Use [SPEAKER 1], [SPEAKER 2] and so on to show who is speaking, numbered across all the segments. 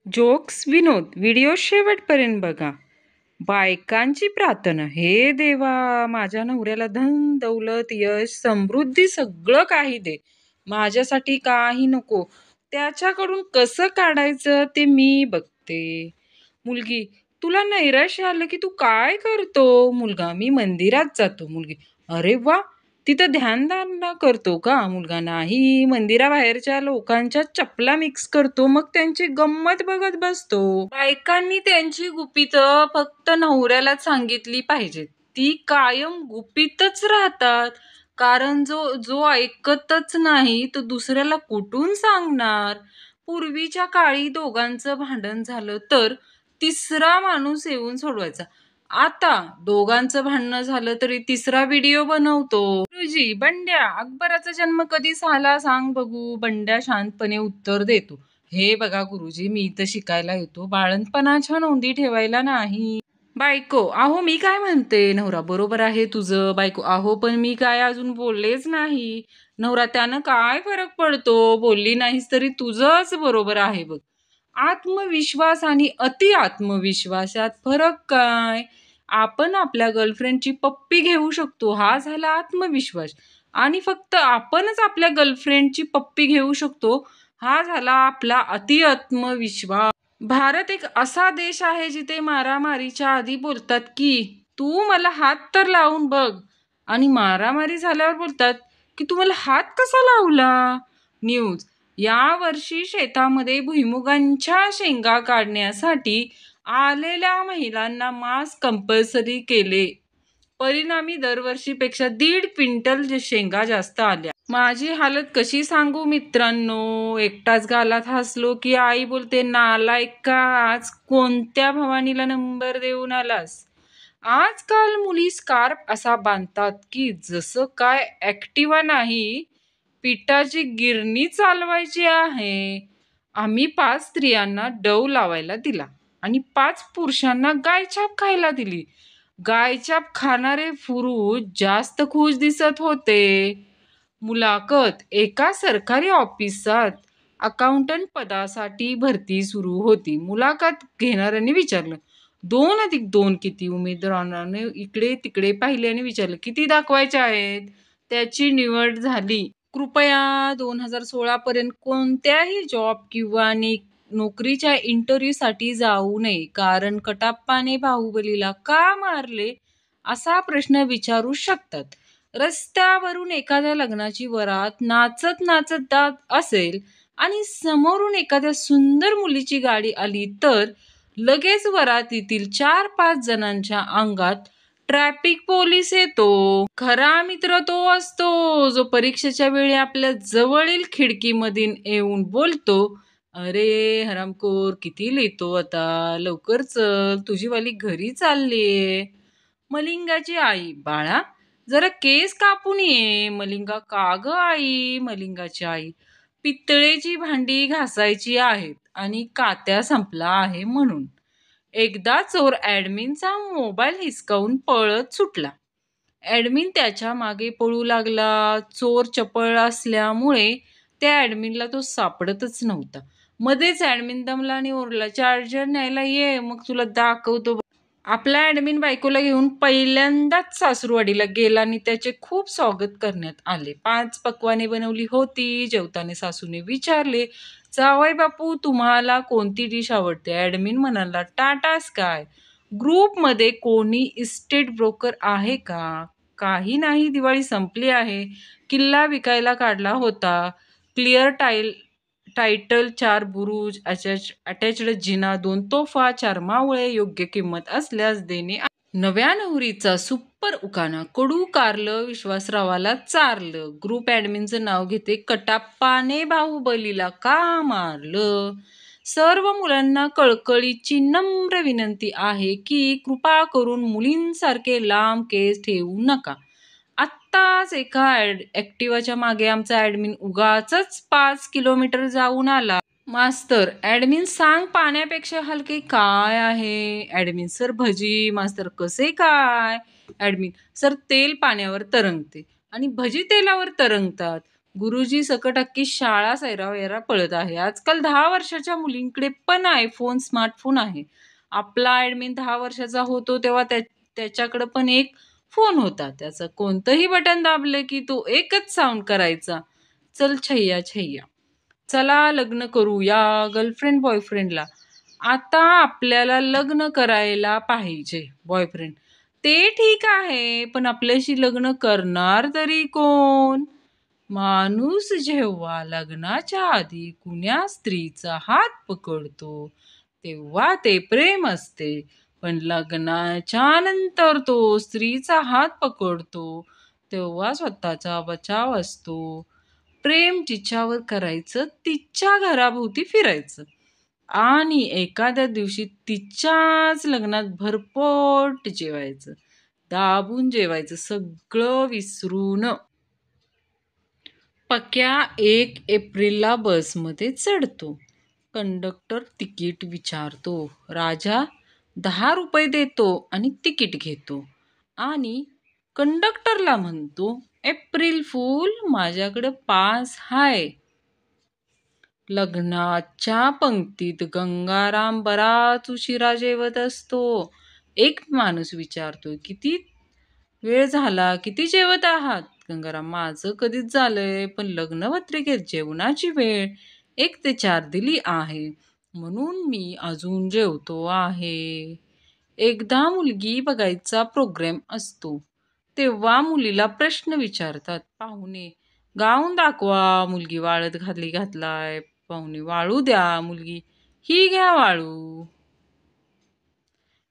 [SPEAKER 1] Jokes विनोद video शेवटपर्यंत बघा. बायकांची प्रार्थना, हे देवा माझ्या नवऱ्याला धन दौलत यश समृद्धी सगळं काही दे, माझ्यासाठी काही नको, त्याच्याकडून कसं काढायचं ते मी बघते. मुलगी, तुला नैराश्य आलं की तू काय करतो? मुलगा, मी मंदिरात जातो. मुलगी, अरे वा, तिथं ध्यानधारणा करतो का? मुलगा, नाही, मंदिराबाहेरच्या लोकांच्या चपला मिक्स करतो, मग त्यांची गंमत बघत बसतो. बायकांनी त्यांची गुपित फक्त नवऱ्यालाच सांगितली पाहिजेत. ती कायम गुपितच राहतात, कारण जो जो ऐकतच नाही तो दुसऱ्याला कुठून सांगणार? पूर्वीच्या काळी दोघांचं भांडण झालं तर तिसरा माणूस येऊन सोडवायचा. आता दोघांचं भांडण झालं तरी तिसरा व्हिडिओ बनवतो. गुरुजी, बंड्या, अकबराचा जन्म कधी झाला सांग बघू. बंड्या शांतपणे उत्तर देतो, हे बघा गुरुजी, मी इथं शिकायला येतो, बाळंतपणाच्या नोंदी ठेवायला नाही. बायको, अहो मी काय म्हणते. नवरा, बरोबर आहे तुझं. बायको, अहो पण मी काय अजून बोललेच नाही. नवरा, त्यानं काय फरक पडतो, बोलली नाहीस तरी तुझंच बरोबर आहे बघ. आत्मविश्वास आणि अति आत्मविश्वास यात फरक काय? आपण आपल्या गर्लफ्रेंडची पप्पी घेऊ शकतो, हा झाला आत्मविश्वास. आणि फक्त आपणच आपल्या गर्लफ्रेंडची पप्पी घेऊ शकतो, हा झाला आपला अति आत्मविश्वास. भारत एक असा देश आहे जिथे मारामारीच्या आधी बोलतात की तू मला हात तर लावून बघ, आणि मारामारी झाल्यावर बोलतात की तू मला हात कसा लावला. न्यूज, या वर्षी शेतामध्ये भुईमुगांच्या शेंगा काढण्यासाठी आलेल्या महिलांना मास्क कंपल्सरी केले. परिणामी दरवर्षीपेक्षा 1.5 क्विंटल शेंगा जास्त आल्या. माझी हालत कशी सांगू मित्रांनो. एकटाच गालात हसलो की आई बोलते, नालायक का, आज कोणत्या भवानीला नंबर देऊन आलास? आजकाल मुली स्कार्फ असा बांधतात की जसं काय ऍक्टिव्हा नाही, पिठाची गिरणी चालवायची आहे. आम्ही 5 स्त्रियांना डव लावायला दिला आणि 5 पुरुषांना गायछाप खायला दिली. गायछाप खाणारे पुरुष जास्त खुश दिसत होते. मुलाखत, एका सरकारी ऑफिसात अकाउंटंट पदासाठी भरती सुरू होती. मुलाखत घेणाऱ्यांनी विचारलं, 2+2 किती? उमेदवाराने इकडे तिकडे पाहिले आणि विचारलं, किती दाखवायचे आहेत? त्याची निवड झाली. कृपया 2016 पर्यंत कोणत्याही जॉब किंवा नोकरीच्या इंटरव्ह्यूसाठी जाऊ नये, कारण कटाप्पाने बाहुबलीला का मारले असा प्रश्न विचारू शकतात. रस्त्यावरून एखाद्या लग्नाची वरात नाचत नाचत जात असेल आणि समोरून एखाद्या सुंदर मुलीची गाडी आली तर लगेच वरातीतील 4-5 जणांच्या अंगात ट्रॅफिक पोलीस येतो. खरा मित्र तो असतो जो परीक्षेच्या वेळी आपल्या जवळील खिडकीमधून येऊन बोलतो, अरे हरामखोर, किती लिहितो आता, लवकर चल, तुझी वाली घरी चाललीये. मलिंगाची आई, बाळा जरा केस कापून ये. मलिंगा, का ग आई? मलिंगाची आई, पितळेची भांडी घासायची आहेत आणि कात्या संपला आहे म्हणून. एकदा चोर ऍडमिनचा मोबाईल हिसकावून पळत सुटला. ऍडमिन त्याच्या मागे पळू लागला. चोर चपळ असल्यामुळे त्या ऍडमिनला तो सापडतच नव्हता. मध्येच ऍडमिन दमला आणि ओरडला, चार्जर न्यायला ये, मग तुला दाखवतो. आपला ऍडमिन बायकोला घेऊन पहिल्यांदाच सासूरवाडीला गेला आणि त्याचे खूप स्वागत करण्यात आले. 5 पक्वाने बनवली होती. जेवताना सासूने विचारले, जावई बापू, तुम्हाला कोणती डिश आवडते? ऍडमिन म्हणाला, टाटा स्काय. ग्रुपमध्ये कोणी इस्टेट ब्रोकर आहे का? काही नाही, दिवाळी संपली आहे. किल्ला विकायला काढला होता. क्लिअर टायटल, 4 बुरुज, अटॅच्ड जिना, 2 तोफा, 4 मावळे, योग्य किंमत असल्यास देणे. नव्या नवरीचा सुपर उखाणा, कडू कारलं विश्वासरावाला चारलं. ग्रुप ऍडमिनचं नाव घेते, कटाप्पाने बाहुबलीला का मारलं? सर्व मुलांना कळकळीची नम्र विनंती आहे की कृपा करून मुलींसारखे लांब केस ठेवू नका. आत्ताच एका ऍक्टिव्हाच्या मागे आमचा ऍडमिन उगाचच 5 किलोमीटर जाऊन आला. मास्तर, ऍडमिन सांग, पाण्यापेक्षा हलके काय आहे? ऍडमिन, सर भजी. मास्तर, कसे काय? ऍडमिन, सर तेल पाण्यावर तरंगते आणि भजी तेलावर तरंगतात. गुरुजी सकट अख्खी शाळा सैरावैरा पळत आहे. आजकाल 10 वर्षाच्या मुलींकडे पण आयफोन, स्मार्टफोन आहे. आपला ॲडमिन 10 वर्षाचा होतो तेव्हा त्याच्याकडे पण एक फोन होता. त्याचं कोणतंही बटन दाबलं की तो एकच साउंड करायचा, "चल छैया छैया." चला लग्न करूया गर्लफ्रेंड बॉयफ्रेंडला. आता आपल्याला लग्न करायला पाहिजे बॉयफ्रेंड. ते ठीक आहे, पण आपल्याशी लग्न करणार तरी कोण? माणूस जेव्हा लग्नाच्या आधी कुण्या स्त्रीचा हात पकडतो, तेव्हा ते प्रेम असते. पण लग्नाच्या नंतर तो स्त्रीचा हात पकडतो, तेव्हा स्वतःचा बचाव असतो. प्रेम जिच्यावर करायचं, तिच्या घराभोवती फिरायचं आणि एखाद्या दिवशी तिच्याच लग्नात भरपोट जेवायचं. दाबून जेवायचं, सगळं विसरून. पक्या 1 एप्रिलला बसमध्ये चढतो. कंडक्टर तिकीट विचारतो. राजा 10 रुपये देतो आणि तिकीट घेतो आणि कंडक्टरला म्हणतो, "एप्रिल फूल, माझ्याकडे पास हाय." लग्नाच्या पंक्तीत गंगाराम बराच उशिरा जेवत असतो. एक माणूस विचारतो, "किती वेळ झाला? किती जेवत आहात?" गंगाराम, "माझं कधीच झालंय, पण लग्नपत्रिकेत जेवणाची वेळ 1 ते 4 दिली आहे, म्हणून मी अजून जेवतो आहे." एकदा मुलगी बघायचा प्रोग्रॅम असतो. तेव्हा मुलीला प्रश्न विचारतात पाहुणे, "गाऊन दाखवा." मुलगी वाळत घातलाय. पाहुणे, "वाळू द्या." मुलगी, "ही घ्या वाळू."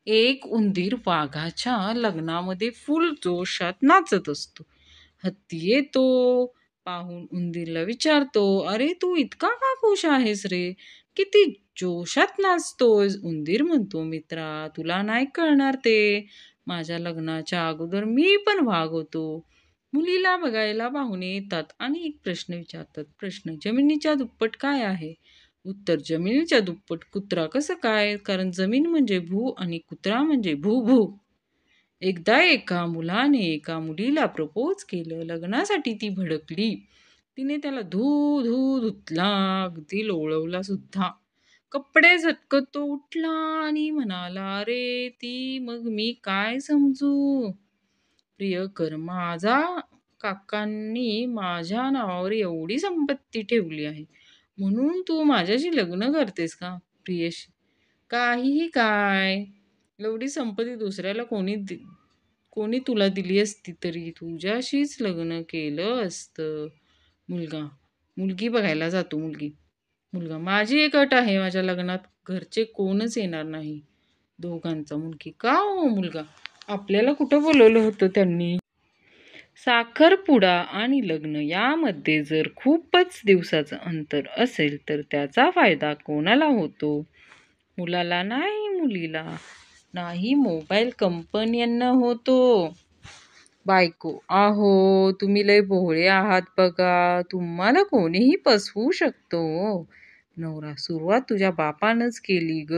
[SPEAKER 1] एक उंदीर वाघाच्या लग्नामध्ये फुल जोशात नाचत असतो. हत्ती येतो, पाहून उंदीरला विचारतो, "अरे तू इतका का खुश आहेस रे? किती जोशात नाचतोयस?" उंदीर म्हणतो, "मित्रा, तुला नाही कळणार ते. माझ्या लग्नाच्या अगोदर मी पण वाघ होतो." मुलीला बघायला पाहुणे येतात आणि एक प्रश्न विचारतात. प्रश्न, "जमिनीच्या दुप्पट काय आहे?" उत्तर, "जमिनीच्या दुप्पट कुत्रा." "कसं काय?" "कारण जमीन म्हणजे भू आणि कुत्रा म्हणजे भू भू." एकदा एका मुलाने एका मुलीला प्रपोज केलं. लग्नासाठी ती भडकली. तिने त्याला धू धू धुतला, अगदी लोळवला सुद्धा. कपडे झटकत तो उठला आणि म्हणाला, "अरे ती मग मी काय समजू?" "प्रियकर, माझा काकांनी माझ्या नावावर एवढी संपत्ती ठेवली आहे, म्हणून तू माझ्याशी लग्न करतेस का?" "प्रियशी, काहीही काय? एवढी संपत्ती दुसऱ्याला कोणी तुला दिली असती तरी तुझ्याशीच लग्न केलं असतं." मुलगा मुलगी बघायला जातो. मुलगा, "माझी एक अट आहे, माझ्या लग्नात घरचे कोणच येणार नाही." दोघांचा. मुलगी, "का हो?" मुलगा, "आपल्याला कुठं बोलवलं होतं त्यांनी?" साखरपुडा आणि लग्न यामध्ये जर खूपच दिवसाचं अंतर असेल तर त्याचा फायदा कोणाला होतो? मुलाला नाही, मुलीला नाही, मोबाईल कंपन्यांना होतो. बायको, "अहो, तुम्ही लय भोळे आहात बघा, तुम्हाला कोणीही फसवू शकतो." नवरा, "सुरुवात तुझ्या बापानंच केली ग."